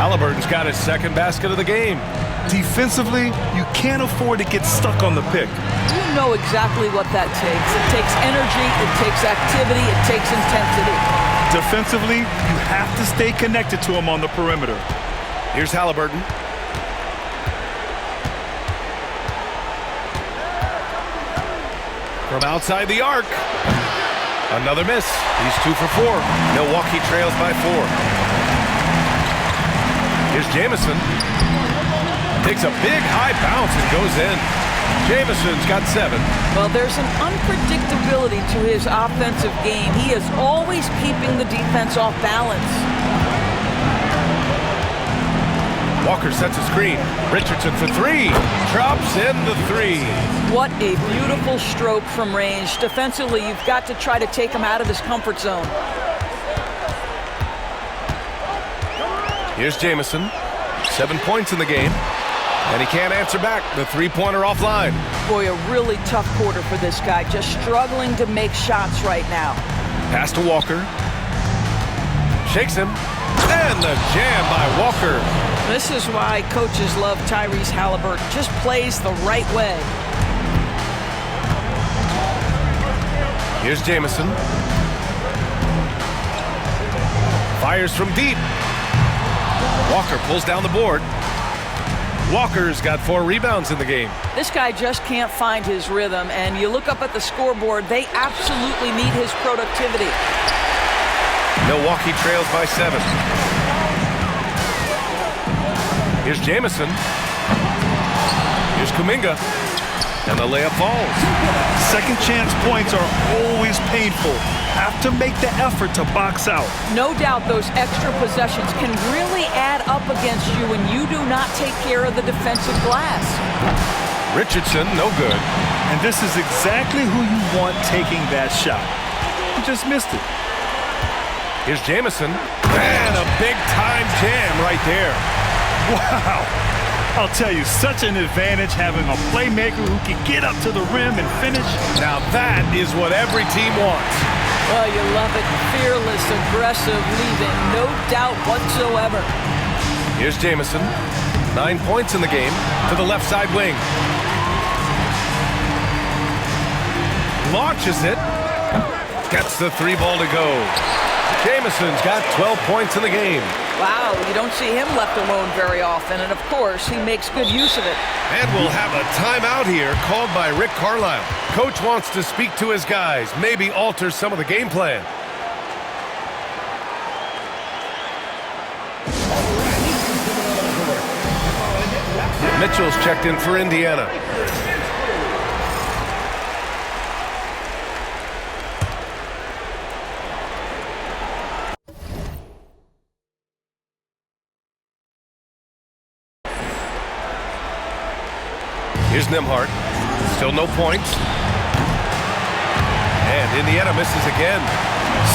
Halliburton's got his second basket of the game. Defensively, you can't afford to get stuck on the pick. You know exactly what that takes. It takes energy, it takes activity, it takes intensity. Defensively, you have to stay connected to him on the perimeter. Here's Halliburton. From outside the arc. Another miss. He's 2 for 4. Milwaukee trails by 4. Here's Jamison. Takes a big high bounce and goes in. Jamison's got 7. Well, there's an unpredictability to his offensive game. He is always keeping the defense off balance. Walker sets a screen. Richardson for 3. Drops in the 3. What a beautiful stroke from range. Defensively, you've got to try to take him out of his comfort zone. Here's Jamison. 7 points in the game. And he can't answer back. The three-pointer offline. Boy, a really tough quarter for this guy. Just struggling to make shots right now. Pass to Walker. Shakes him. And the jam by Walker. This is why coaches love Tyrese Halliburton. Just plays the right way. Here's Jamison. Fires from deep. Walker pulls down the board. Walker's got 4 rebounds in the game. This guy just can't find his rhythm, and you look up at the scoreboard, they absolutely need his productivity. Milwaukee trails by 7. Here's Jamison. Here's Kuminga. And the layup falls. Second chance points are always painful. Have to make the effort to box out. No doubt those extra possessions can really add up against you when you do not take care of the defensive glass. Richardson, no good. And this is exactly who you want taking that shot. You just missed it. Here's Jamison. And a big-time jam right there. Wow. I'll tell you, such an advantage having a playmaker who can get up to the rim and finish. Now that is what every team wants. Well, you love it. Fearless, aggressive, leaving no doubt whatsoever. Here's Jamison. 9 points in the game to the left side wing. Launches it. Gets the 3-ball to go. Jamison's got 12 points in the game. Wow, you don't see him left alone very often, and of course, he makes good use of it. And we'll have a timeout here called by Rick Carlisle. Coach wants to speak to his guys, maybe alter some of the game plan. Mitchell's checked in for Indiana. Here's Nembhard. Still no points. And Indiana misses again.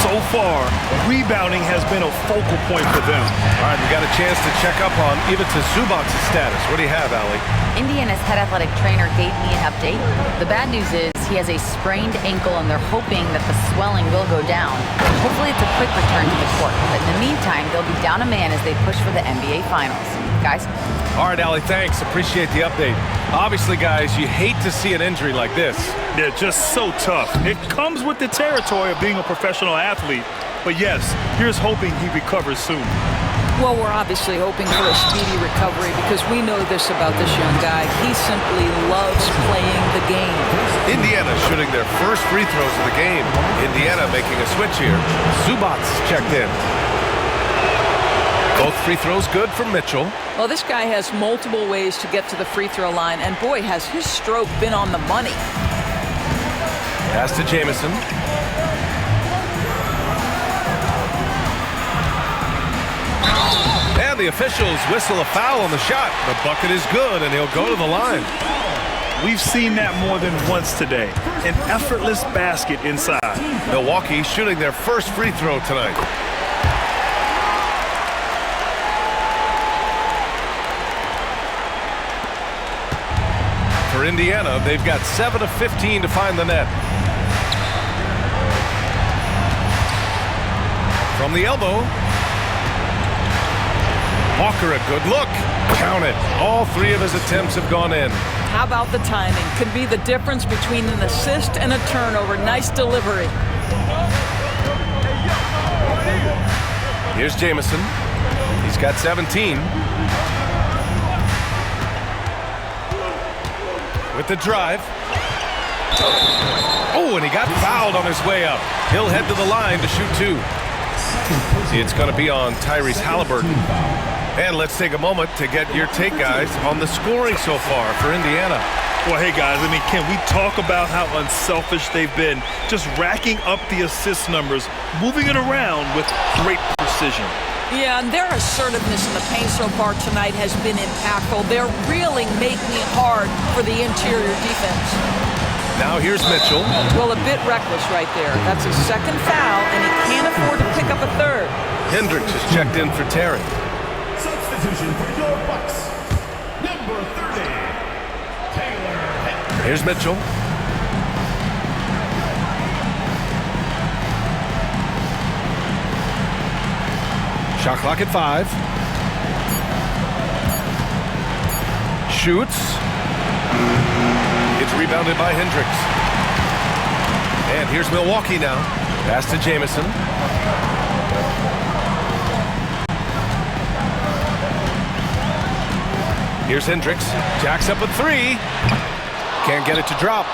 So far, rebounding has been a focal point for them. All right, we got a chance to check up on Ivica Zubac's status. What do you have, Allie? Indiana's head athletic trainer gave me an update. The bad news is he has a sprained ankle, and they're hoping that the swelling will go down. Hopefully it's a quick return to the court. But in the meantime, they'll be down a man as they push for the NBA Finals. Guys? All right, Allie, thanks. Appreciate the update. Obviously, guys, you hate to see an injury like this. They're just so tough. It comes with the territory of being a professional athlete. But yes, here's hoping he recovers soon. Well, we're obviously hoping for a speedy recovery because we know this about this young guy. He simply loves playing the game. Indiana shooting their first free throws of the game. Indiana making a switch here. Zubac's checked in. Both free throws good for Mitchell. Well, this guy has multiple ways to get to the free throw line, and boy, has his stroke been on the money. Pass to Jamison. And the officials whistle a foul on the shot. The bucket is good, and he'll go to the line. We've seen that more than once today. An effortless basket inside. Milwaukee shooting their first free throw tonight. For Indiana, they've got 7 of 15 to find the net. From the elbow. Walker, a good look. Count it. All three of his attempts have gone in. How about the timing? Could be the difference between an assist and a turnover. Nice delivery. Here's Jamison. He's got 17. With the drive. Oh, and he got fouled on his way up. He'll head to the line to shoot two. It's going to be on Tyrese Halliburton. And let's take a moment to get your take, guys, on the scoring so far for Indiana. Well, hey, guys, I mean, can we talk about how unselfish they've been? Just racking up the assist numbers, moving it around with great precision. Yeah, and their assertiveness in the paint so far tonight has been impactful. They're really making it hard for the interior defense. Now here's Mitchell. Well, a bit reckless right there. That's his second foul, and he can't afford to pick up a third. Hendricks is checked in for Terry. Substitution for your Bucks, number 30, Taylor Hendricks. Here's Mitchell. Shot clock at 5. Shoots. It's rebounded by Hendricks. And here's Milwaukee now. Pass to Jamison. Here's Hendricks. Jacks up a 3. Can't get it to drop.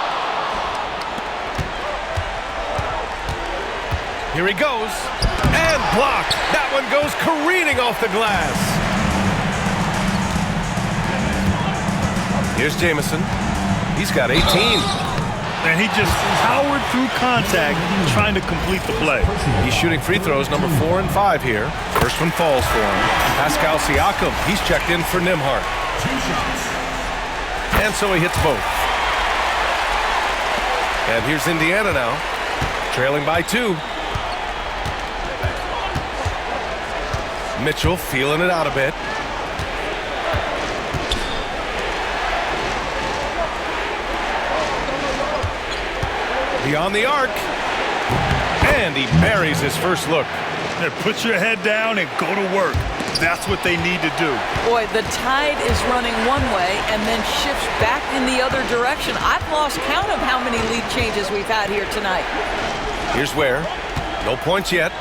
Here he goes. And blocked. That one goes careening off the glass. Here's Jamison. He's got 18. And he just powered through contact trying to complete the play. He's shooting free throws number 4 and 5 here. First one falls for him. Pascal Siakam. He's checked in for Nembhard. And so he hits both. And here's Indiana now. Trailing by 2. Mitchell feeling it out a bit. Beyond the arc. And he buries his first look. Now put your head down and go to work. That's what they need to do. Boy, the tide is running one way and then shifts back in the other direction. I've lost count of how many lead changes we've had here tonight. Here's Ware. No points yet.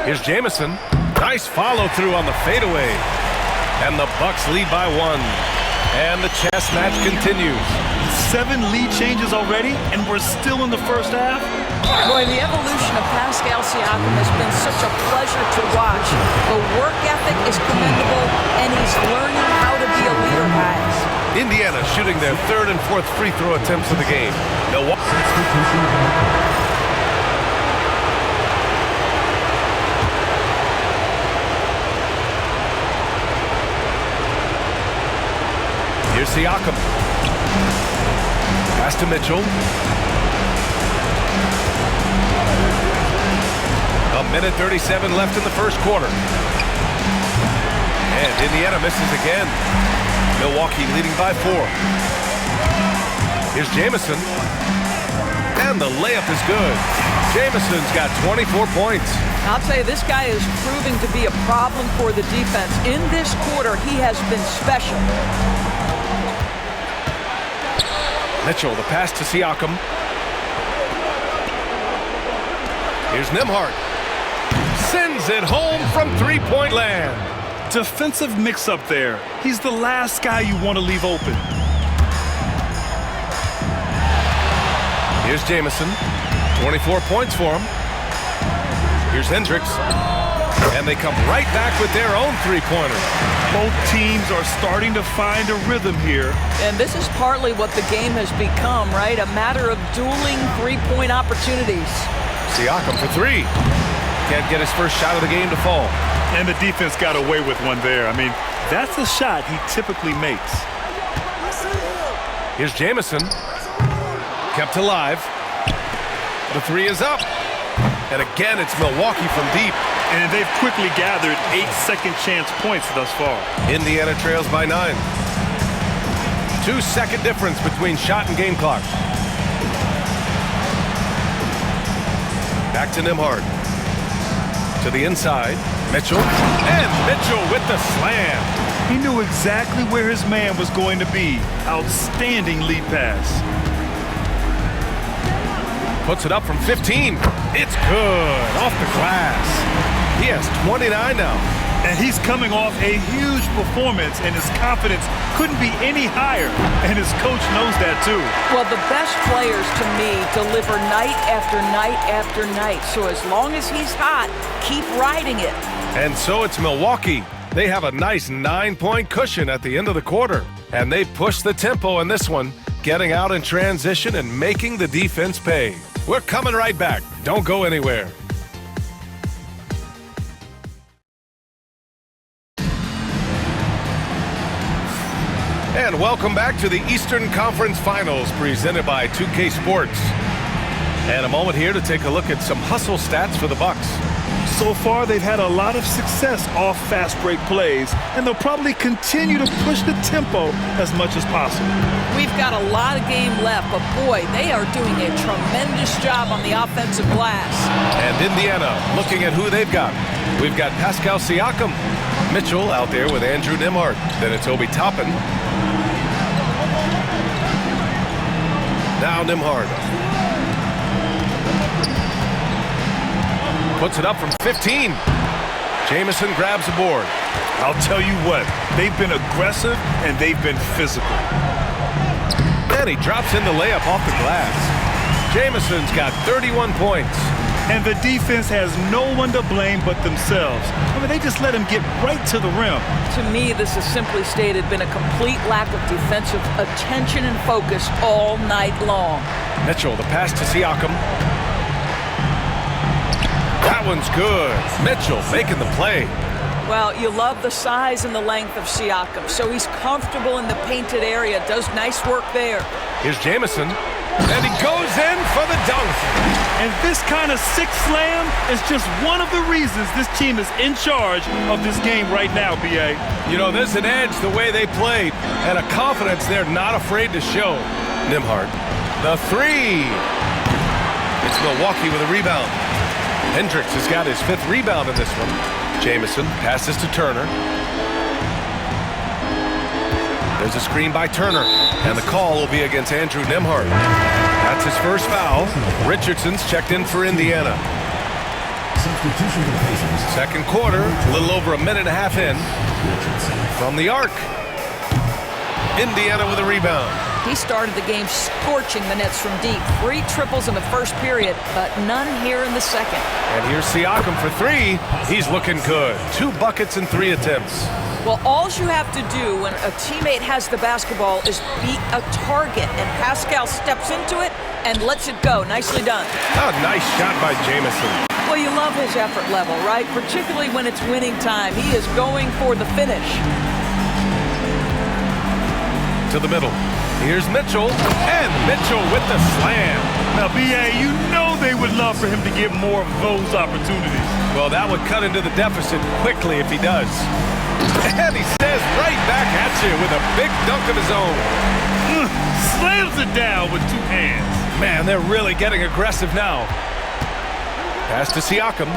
Here's Jamison. Nice follow through on the fadeaway. And the Bucks lead by 1. And the chess match continues. 7 lead changes already, and we're still in the first half? Boy, the evolution of Pascal Siakam has been such a pleasure to watch. The work ethic is commendable, and he's learning how to be a leader, guys. Indiana shooting their 3rd and 4th free throw attempts of the game. Milwaukee. Here's Siakam. Pass to Mitchell. A minute 37 left in the first quarter. And Indiana misses again. Milwaukee leading by 4. Here's Jamison. And the layup is good. Jamison's got 24 points. I'll tell you, this guy is proving to be a problem for the defense. In this quarter, he has been special. Mitchell, the pass to Siakam. Here's Nembhard. Sends it home from three-point land. Defensive mix-up there. He's the last guy you want to leave open. Here's Jamison. 24 points for him. Here's Hendricks. And they come right back with their own three-pointer. Both teams are starting to find a rhythm here. And this is partly what the game has become, right? A matter of dueling three-point opportunities. Siakam for 3. Can't get his first shot of the game to fall. And the defense got away with one there. I mean, that's a shot he typically makes. Here's Jamison. Kept alive. The 3 is up. And again, it's Milwaukee from deep. And they've quickly gathered 8 second-chance points thus far. Indiana trails by 9. 2-second difference between shot and game clock. Back to Nembhard. To the inside, Mitchell. And Mitchell with the slam. He knew exactly where his man was going to be. Outstanding lead pass. Puts it up from 15. It's good. Off the glass. He has 29 now. And he's coming off a huge performance, and his confidence couldn't be any higher. And his coach knows that, too. Well, the best players, to me, deliver night after night after night. So as long as he's hot, keep riding it. And so it's Milwaukee. They have a nice 9-point cushion at the end of the quarter. And they push the tempo in this one, getting out in transition and making the defense pay. We're coming right back. Don't go anywhere. And welcome back to the Eastern Conference Finals presented by 2K Sports. And a moment here to take a look at some hustle stats for the Bucks. So far, they've had a lot of success off fast break plays, and they'll probably continue to push the tempo as much as possible. We've got a lot of game left, but boy, they are doing a tremendous job on the offensive glass. And Indiana looking at who they've got. We've got Pascal Siakam. Mitchell out there with Andrew Nembhard. Then it's Obi Toppin. Now Nembhard. Puts it up from 15. Jamison grabs the board. I'll tell you what, they've been aggressive and they've been physical. And he drops in the layup off the glass. Jamison's got 31 points. And the defense has no one to blame but themselves. I mean, they just let him get right to the rim. To me, this has simply stated been a complete lack of defensive attention and focus all night long. Mitchell, the pass to Siakam. That one's good. Mitchell making the play. Well, you love the size and the length of Siakam, so he's comfortable in the painted area, does nice work there. Here's Jamison, and he goes in for the dunk. And this kind of sixth slam is just one of the reasons this team is in charge of this game right now, B.A. You know, there's an edge the way they played, and a confidence they're not afraid to show. Nembhard, the three. It's Milwaukee with a rebound. Hendricks has got his 5th rebound in this one. Jamison passes to Turner. There's a screen by Turner, and the call will be against Andrew Nembhard. That's his first foul. Richardson's checked in for Indiana. Second quarter, a little over a minute and a half in. From the arc. Indiana with a rebound. He started the game scorching the Nets from deep. 3 triples in the first period, but none here in the second. And here's Siakam for 3. He's looking good. 2 buckets and 3 attempts. Well, all you have to do when a teammate has the basketball is beat a target, and Pascal steps into it and lets it go. Nicely done. Oh, nice shot by Jamison. Well, you love his effort level, right? Particularly when it's winning time. He is going for the finish. To the middle. Here's Mitchell, and Mitchell with the slam. Now, B.A., you know they would love for him to get more of those opportunities. Well, that would cut into the deficit quickly if he does. And he says right back at you with a big dunk of his own. Slams it down with 2 hands. Man, they're really getting aggressive now. Pass to Siakam.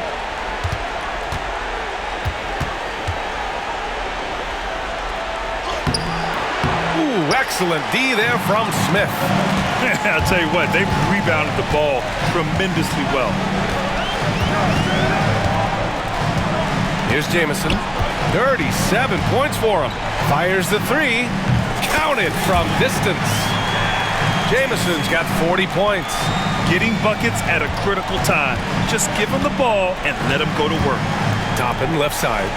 Ooh, excellent D there from Smith. I'll tell you what, they've rebounded the ball tremendously well. Here's Jamison. 37 points for him. Fires the 3. Counted from distance. Jamison's got 40 points. Getting buckets at a critical time. Just give him the ball and let him go to work. Toppin, left side.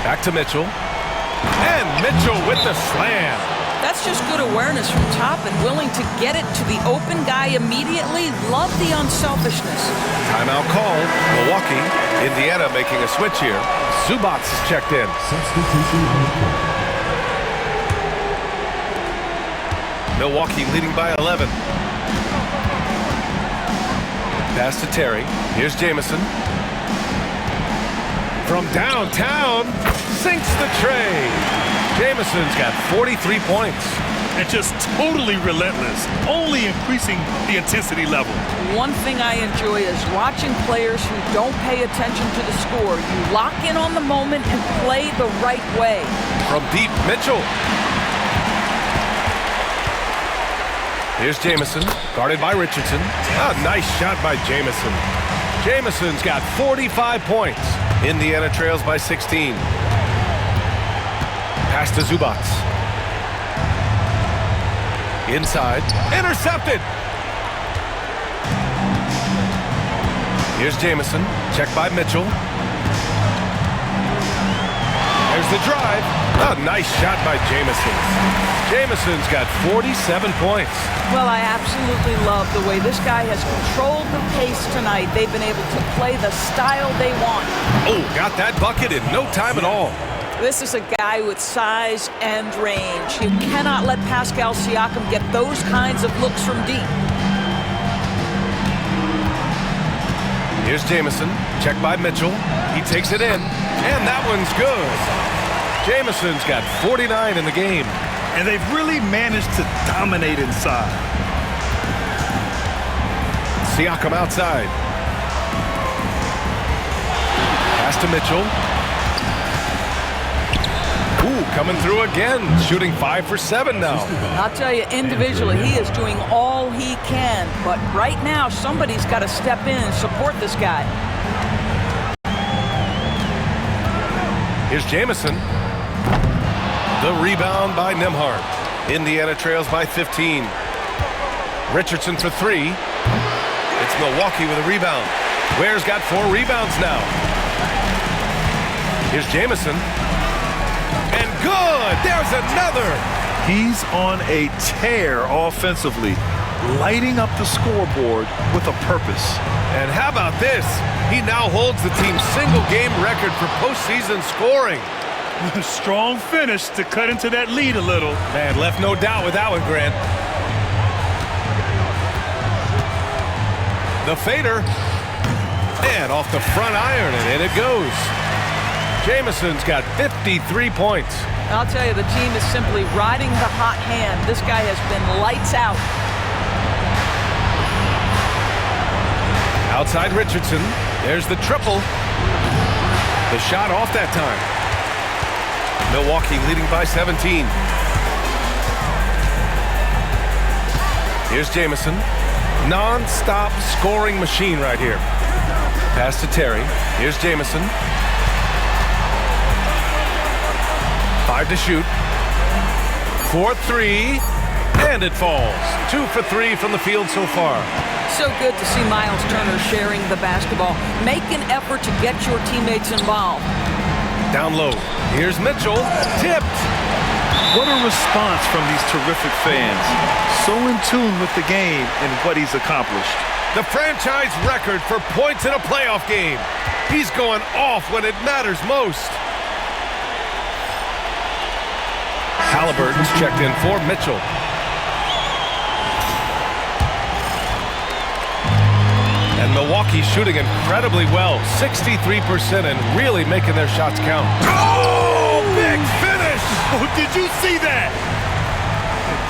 Back to Mitchell. And Mitchell with the slam. That's just good awareness from Toppin, willing to get it to the open guy immediately. Love the unselfishness. Timeout called. Milwaukee. Indiana making a switch here. Zubac is checked in. Milwaukee leading by 11. Pass to Terry. Here's Jamison. From downtown, sinks the tray. Jamison's got 43 points. and just totally relentless, only increasing the intensity level. One thing I enjoy is watching players who don't pay attention to the score. You lock in on the moment and play the right way. From deep, Mitchell. Here's Jamison, guarded by Richardson. A nice shot by Jamison. Jamison's got 45 points. Indiana trails by 16. Pass to Zubac. Inside, intercepted. Here's Jamison, checked by Mitchell. There's the drive. A nice shot by Jamison. Jamison's got 47 points. Well, I absolutely love the way this guy has controlled the pace tonight. They've been able to play the style they want. Oh, got that bucket in no time at all. This is a guy with size and range. You cannot let Pascal Siakam get those kinds of looks from deep. Here's Jamison, checked by Mitchell. He takes it in, and that one's good. Jamison's got 49 in the game. And they've really managed to dominate inside. Siakam outside. Pass to Mitchell. Ooh, coming through again. Shooting 5 for 7 now. I'll tell you, individually, he is doing all he can. But right now, somebody's got to step in and support this guy. Here's Jamison. The rebound by Nembhard. Indiana trails by 15. Richardson for 3. It's Milwaukee with a rebound. Ware's got 4 rebounds now. Here's Jamison. And good! There's another! He's on a tear offensively, lighting up the scoreboard with a purpose. And how about this? He now holds the team's single-game record for postseason scoring. Strong finish to cut into that lead a little. Man, left no doubt with that one, Grant. The fader. And off the front iron, and in it goes. Jamison's got 53 points. I'll tell you, the team is simply riding the hot hand. This guy has been lights out. Outside Richardson. There's the triple. The shot off that time. Milwaukee leading by 17. Here's Jamison. Non-stop scoring machine right here. Pass to Terry. Here's Jamison. 5 to shoot. 4-3. And it falls. 2 for 3 from the field so far. So good to see Miles Turner sharing the basketball. Make an effort to get your teammates involved. Down low. Here's Mitchell. Tipped. What a response from these terrific fans. So in tune with the game and what he's accomplished. The franchise record for points in a playoff game. He's going off when it matters most. Halliburton's checked in for Mitchell. And Milwaukee shooting incredibly well. 63% and really making their shots count. Oh, big finish! Oh, did you see that?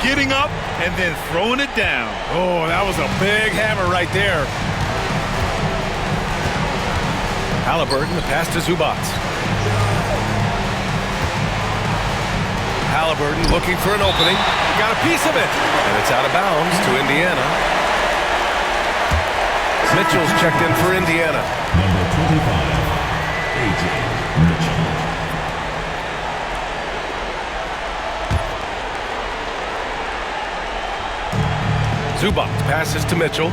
Getting up and then throwing it down. Oh, that was a big hammer right there. Halliburton, the pass to Zubac. Halliburton looking for an opening. Got a piece of it. And it's out of bounds to Indiana. Mitchell's checked in for Indiana. Number 25, A.J. Mitchell. Zubac passes to Mitchell.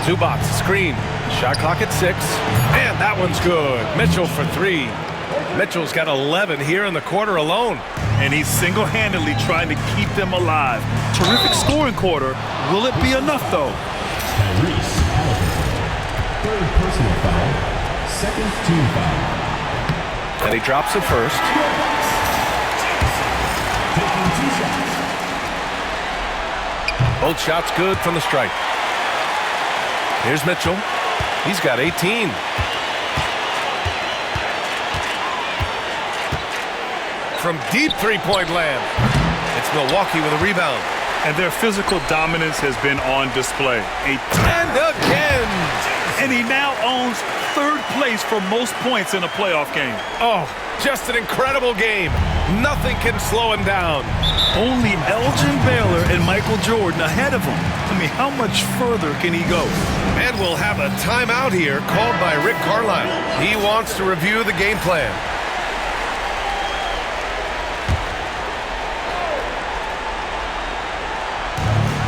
Zubac screen. Shot clock at 6. And that one's good. Mitchell for 3. Mitchell's got 11 here in the quarter alone. And he's single-handedly trying to keep them alive. Terrific scoring quarter. Will it be enough, though? Tyrese Halliburton. Third personal foul. Second team foul. And he drops it first. Taking 2 shots. Both shots good from the stripe. Here's Mitchell. He's got 18. From deep three-point land. It's Milwaukee with a rebound. And their physical dominance has been on display. And again! And he now owns third place for most points in a playoff game. Oh, just an incredible game. Nothing can slow him down. Only Elgin Baylor and Michael Jordan ahead of him. I mean, how much further can he go? And we'll have a timeout here called by Rick Carlisle. He wants to review the game plan.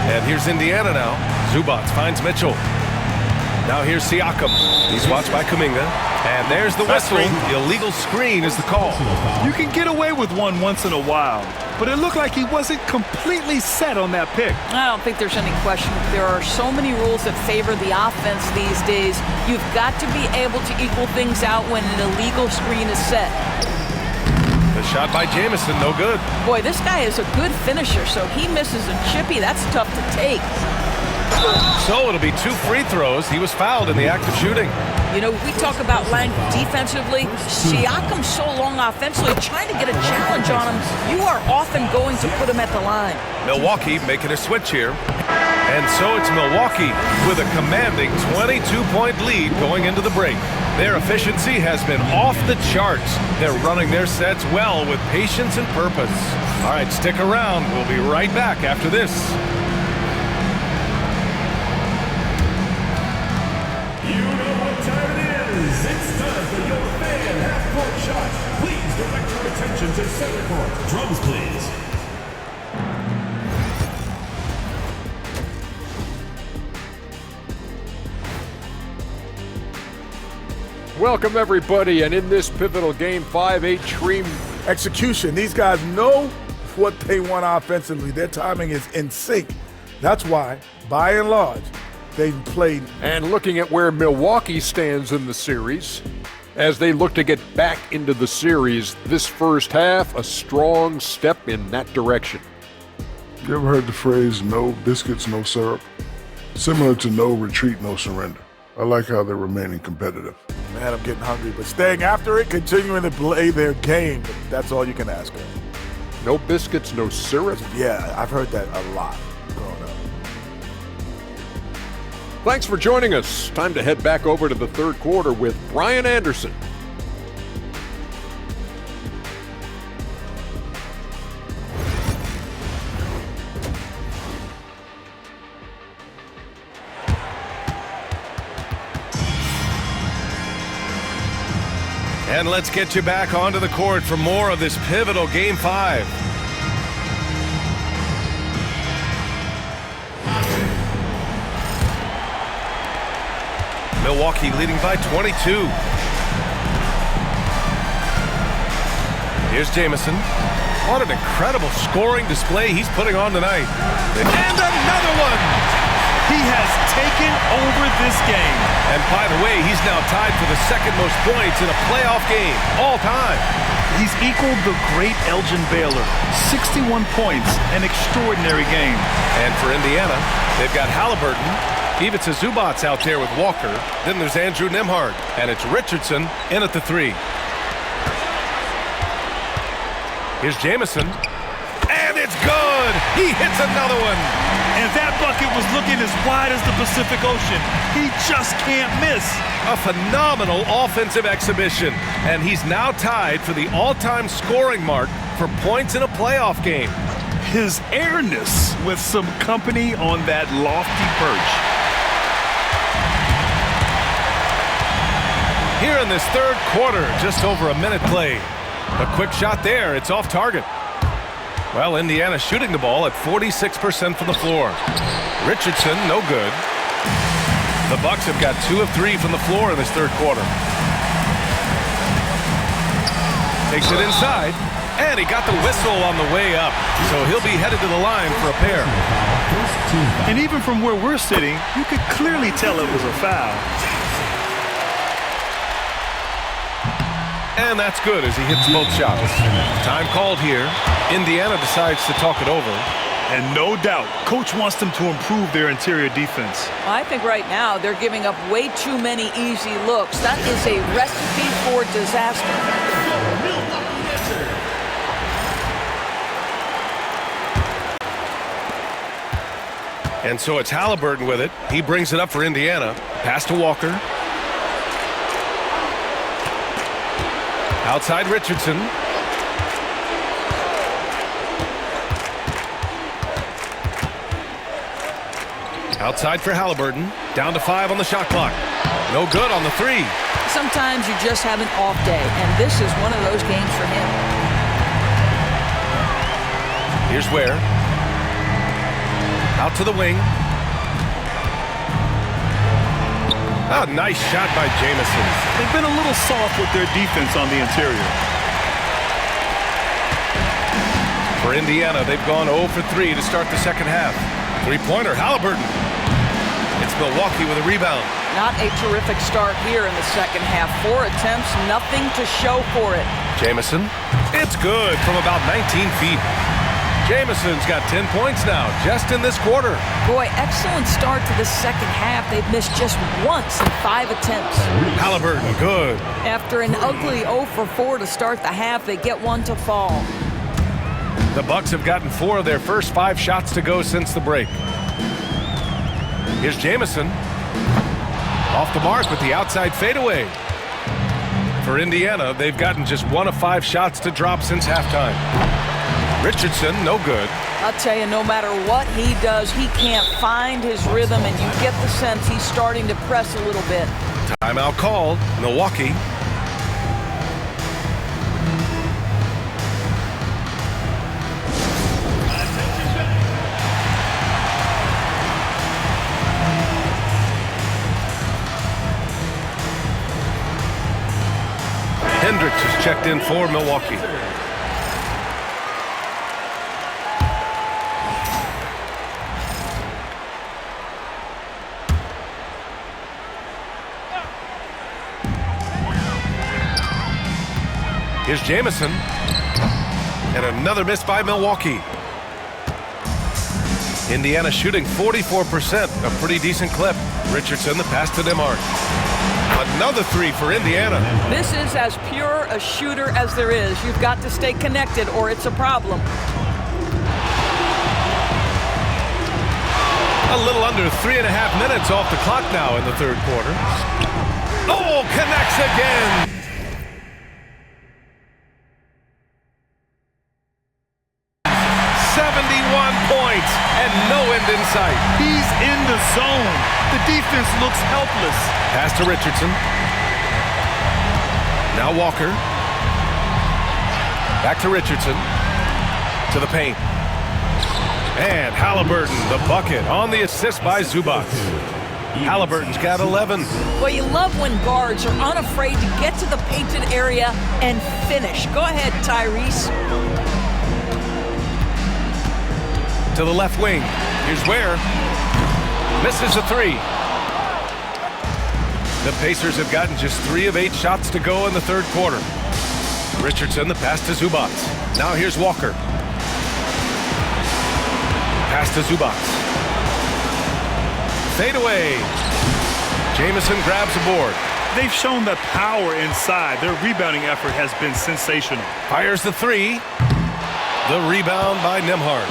And here's Indiana now. Zubac finds Mitchell. Now here's Siakam. He's watched by Kuminga. And there's the whistle. Illegal screen is the call. You can get away with one once in a while, but it looked like he wasn't completely set on that pick. I don't think there's any question. There are so many rules that favor the offense these days. You've got to be able to equal things out when an illegal screen is set. The shot by Jamison, no good. Boy, this guy is a good finisher, so he misses a chippy. That's tough to take. So it'll be 2 free throws. He was fouled in the act of shooting. You know, we talk about Lang defensively. Siakam's so long offensively, trying to get a challenge on him. You are often going to put him at the line. Milwaukee making a switch here. And so it's Milwaukee with a commanding 22-point lead going into the break. Their efficiency has been off the charts. They're running their sets well with patience and purpose. All right, stick around. We'll be right back after this. You know what time it is. It's time for your fan half-court shot. Please direct your attention to center court. Drums, please. Welcome, everybody, and in this pivotal Game 5, extreme execution. These guys know what they want offensively. Their timing is in sync. That's why, by and large, they've played. And looking at where Milwaukee stands in the series, as they look to get back into the series, this first half, a strong step in that direction. You ever heard the phrase, no biscuits, no syrup? Similar to no retreat, no surrender. I like how they're remaining competitive. Man, I'm getting hungry, but staying after it, continuing to play their game, that's all you can ask for. No biscuits, no syrup. Yeah, I've heard that a lot growing up. Thanks for joining us. Time to head back over to the third quarter with Brian Anderson. And let's get you back onto the court for more of this pivotal Game 5. Milwaukee leading by 22. Here's Jamison. What an incredible scoring display he's putting on tonight. And another one! He has taken over this game. And by the way, he's now tied for the second most points in a playoff game all time. He's equaled the great Elgin Baylor. 61 points, an extraordinary game. And for Indiana, they've got Halliburton. Ivica Zubac out there with Walker. Then there's Andrew Nembhard. And it's Richardson in at the 3. Here's Jamison. And it's good! He hits another one! And that bucket was looking as wide as the Pacific Ocean. He just can't miss. A phenomenal offensive exhibition. And he's now tied for the all-time scoring mark for points in a playoff game. His airness with some company on that lofty perch. Here in this third quarter, just over a minute played. A quick shot there. It's off target. Well, Indiana shooting the ball at 46% from the floor. Richardson, no good. The Bucks have got 2 of 3 from the floor in this third quarter. Takes it inside, and he got the whistle on the way up. So he'll be headed to the line for a pair. And even from where we're sitting, you could clearly tell it was a foul. And that's good as he hits both shots. Time called here. Indiana decides to talk it over. And no doubt, coach wants them to improve their interior defense. I think right now they're giving up way too many easy looks. That is a recipe for disaster. And so it's Halliburton with it. He brings it up for Indiana. Pass to Walker. Outside Richardson. Outside for Halliburton. Down to 5 on the shot clock. No good on the 3. Sometimes you just have an off day, and this is one of those games for him. Here's Ware. Out to the wing. Oh, nice shot by Jamison. They've been a little soft with their defense on the interior. For Indiana, they've gone 0 for 3 to start the second half. Three-pointer, Halliburton. It's Milwaukee with a rebound. Not a terrific start here in the second half. 4 attempts, nothing to show for it. Jamison. It's good from about 19 feet. Jamison's got 10 points now, just in this quarter. Boy, excellent start to the second half. They've missed just once in 5 attempts. Halliburton, good. After an ugly 0 for 4 to start the half, they get one to fall. The Bucks have gotten 4 of their first 5 shots to go since the break. Here's Jamison. Off the mark with the outside fadeaway. For Indiana, they've gotten just 1 of 5 shots to drop since halftime. Richardson, no good. I'll tell you, no matter what he does, he can't find his rhythm, and you get the sense he's starting to press a little bit. Timeout called, Milwaukee. Hendricks has checked in for Milwaukee. Here's Jamison. And another miss by Milwaukee. Indiana shooting 44%, a pretty decent clip. Richardson, the pass to Nembhard. Another 3 for Indiana. This is as pure a shooter as there is. You've got to stay connected or it's a problem. A little under 3.5 minutes off the clock now in the third quarter. Oh, connects again. Points and no end in sight. He's in the zone. The defense looks helpless. Pass to Richardson. Now Walker. Back to Richardson. To the paint. And Halliburton, the bucket on the assist by Zubac. Halliburton's got 11. Well, you love when guards are unafraid to get to the painted area and finish. Go ahead, Tyrese. To the left wing. Here's Ware. Misses a 3. The Pacers have gotten just 3 of 8 shots to go in the third quarter. Richardson, the pass to Zubac. Now here's Walker. Pass to Zubac. Fade away. Jamison grabs a board. They've shown the power inside. Their rebounding effort has been sensational. Fires the 3. The rebound by Nembhard.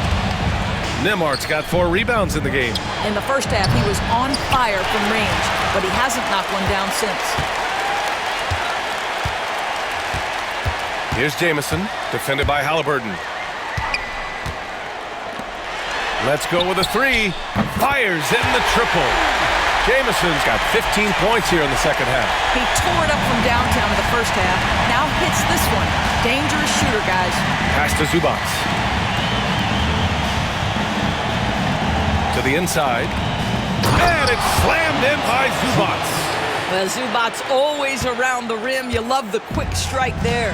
Nembhard's got 4 rebounds in the game. In the first half, he was on fire from range, but he hasn't knocked one down since. Here's Jamison, defended by Halliburton. Let's go with a 3. Fires in the triple. Jamison's got 15 points here in the second half. He tore it up from downtown in the first half. Now hits this one. Dangerous shooter, guys. Pass to Zubac. To the inside. And it's slammed in by Zubac. Well, Zubac's always around the rim. You love the quick strike there.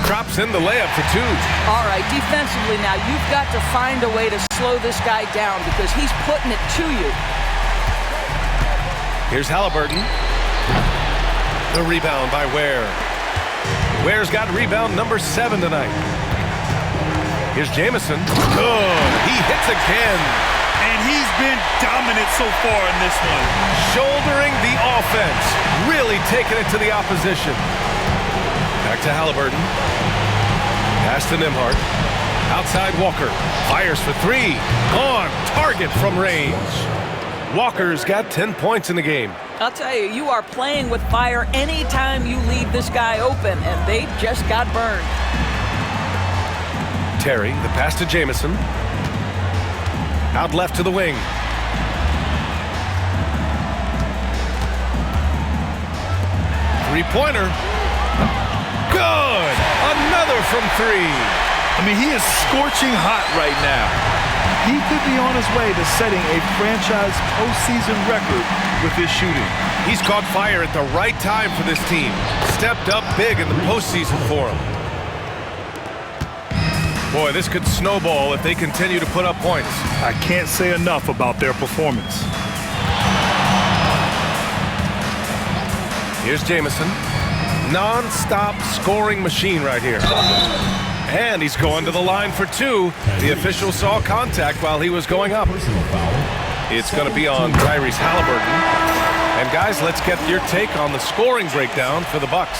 Drops in the layup for 2. All right, defensively now, you've got to find a way to slow this guy down because he's putting it to you. Here's Halliburton. The rebound by Ware. Ware's got rebound number 7 tonight. Here's Jamison. Good. He hits again. And he's been dominant so far in this one. Shouldering the offense. Really taking it to the opposition. Back to Halliburton. Pass to Nembhard. Outside Walker. Fires for three. On target from range. Walker's got 10 points in the game. I'll tell you, you are playing with fire anytime you leave this guy open, and they just got burned. Terry, the pass to Jamison. Out left to the wing. Three-pointer. Good! Another from three. I mean, he is scorching hot right now. He could be on his way to setting a franchise postseason record with his shooting. He's caught fire at the right time for this team. Stepped up big in the postseason for him. Boy, this could snowball if they continue to put up points. I can't say enough about their performance. Here's Jamison. Non-stop scoring machine right here. And he's going to the line for two. The official saw contact while he was going up. It's going to be on Tyrese Halliburton. And guys, let's get your take on the scoring breakdown for the Bucks.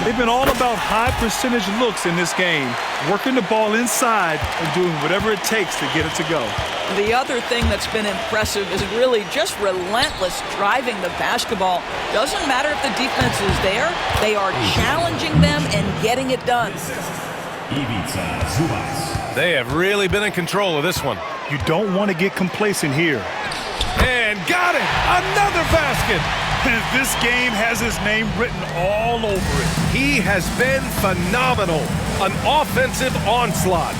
They've been all about high percentage looks in this game, working the ball inside and doing whatever it takes to get it to go. The other thing that's been impressive is really just relentless driving the basketball. Doesn't matter if the defense is there, they are challenging them and getting it done. They have really been in control of this one. You don't want to get complacent here. And got it! Another basket! And this game has his name written all over it. He has been phenomenal. An offensive onslaught.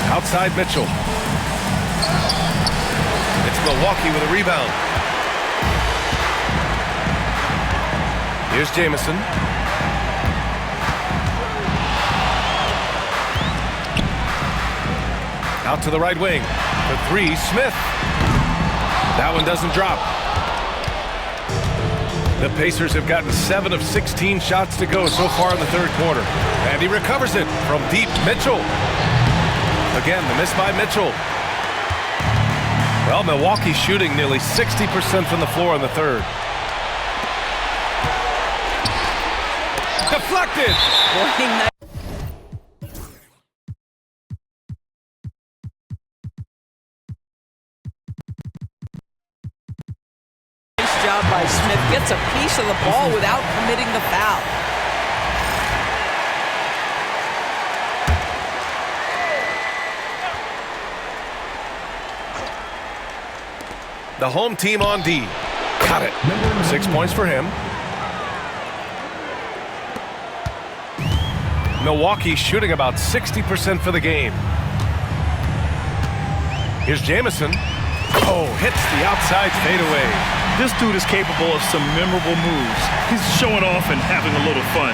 Outside Mitchell. It's Milwaukee with a rebound. Here's Jamison. Out to the right wing. For three, Smith. That one doesn't drop. The Pacers have gotten 7 of 16 shots to go so far in the third quarter. And he recovers it from deep. Mitchell. Again, the miss by Mitchell. Well, Milwaukee's shooting nearly 60% from the floor in the third. Deflected! Nice job by Smith. Gets a piece of the ball without committing the foul. The home team on D. Got it. 6 points for him. Milwaukee shooting about 60% for the game. Here's Jamison. Oh, hits the outside fadeaway. This dude is capable of some memorable moves. He's showing off and having a little fun.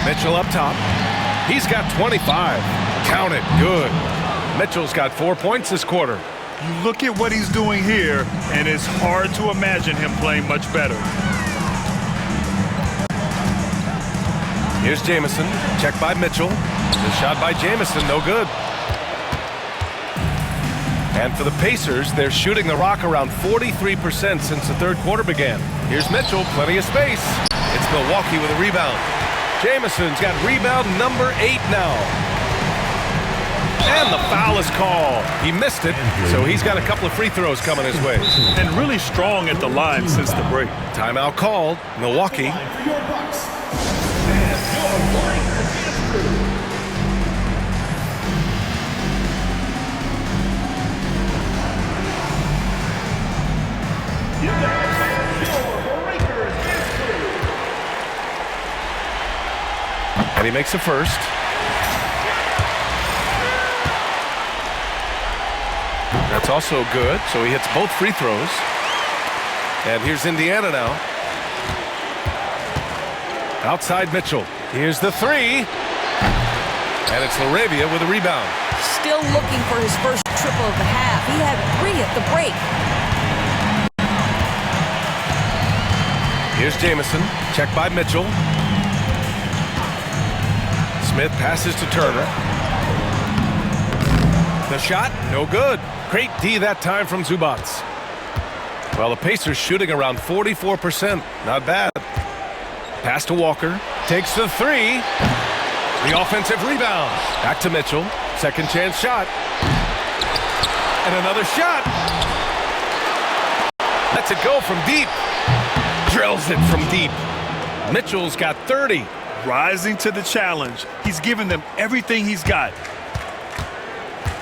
Mitchell up top. He's got 25. Count it. Good. Mitchell's got 4 points this quarter. You look at what he's doing here, and it's hard to imagine him playing much better. Here's Jamison. Check by Mitchell. The shot by Jamison, no good. And for the Pacers, they're shooting the rock around 43% since the third quarter began. Here's Mitchell, plenty of space. It's Milwaukee with a rebound. Jamison's got rebound number 8 now. And the foul is called. He missed it, so he's got a couple of free throws coming his way. And really strong at the line since the break. Timeout called. Milwaukee. And he makes the first. That's also good, so he hits both free throws. And here's Indiana now. Outside Mitchell. Here's the three. And it's LaRavia with a rebound. Still looking for his first triple of the half. He had 3 at the break. Here's Jamison. Check by Mitchell. Smith passes to Turner. The shot, no good. Great D that time from Zubats. Well, the Pacers shooting around 44%. Not bad. Pass to Walker. Takes the three. The offensive rebound. Back to Mitchell. Second chance shot. And another shot. Lets it go from deep. Drills it from deep. Mitchell's got 30. Rising to the challenge. He's given them everything he's got.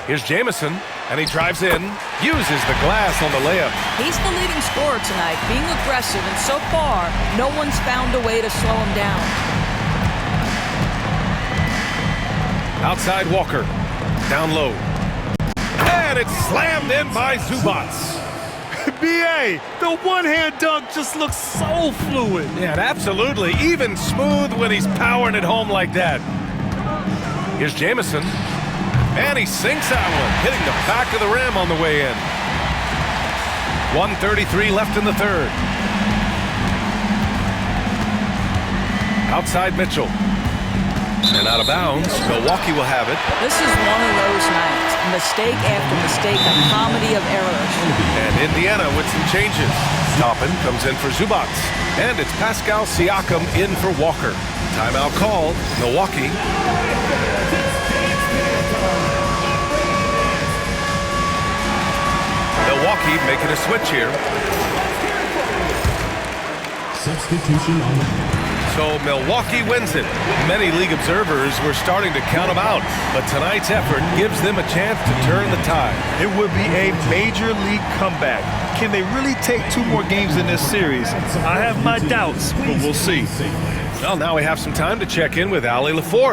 Here's Jamison, and he drives in, uses the glass on the layup. He's the leading scorer tonight, being aggressive, and so far, no one's found a way to slow him down. Outside Walker, down low. And it's slammed in by Zubac. B.A., the one-hand dunk just looks so fluid. Yeah, absolutely. Even smooth when he's powering it home like that. Here's Jamison. And he sinks that one, hitting the back of the rim on the way in. 1:33 left in the third. Outside Mitchell. And out of bounds. Milwaukee will have it. This is one of those nights. Mistake after mistake, a comedy of errors. And Indiana with some changes. Toppin comes in for Zubac. And it's Pascal Siakam in for Walker. Timeout called. Milwaukee. Milwaukee making a switch here. Substitution on the floor. So Milwaukee wins it. Many league observers were starting to count them out, but tonight's effort gives them a chance to turn the tide. It would be a major league comeback. Can they really take 2 more games in this series? I have my doubts, but we'll see. Well, now we have some time to check in with Allie LaForce.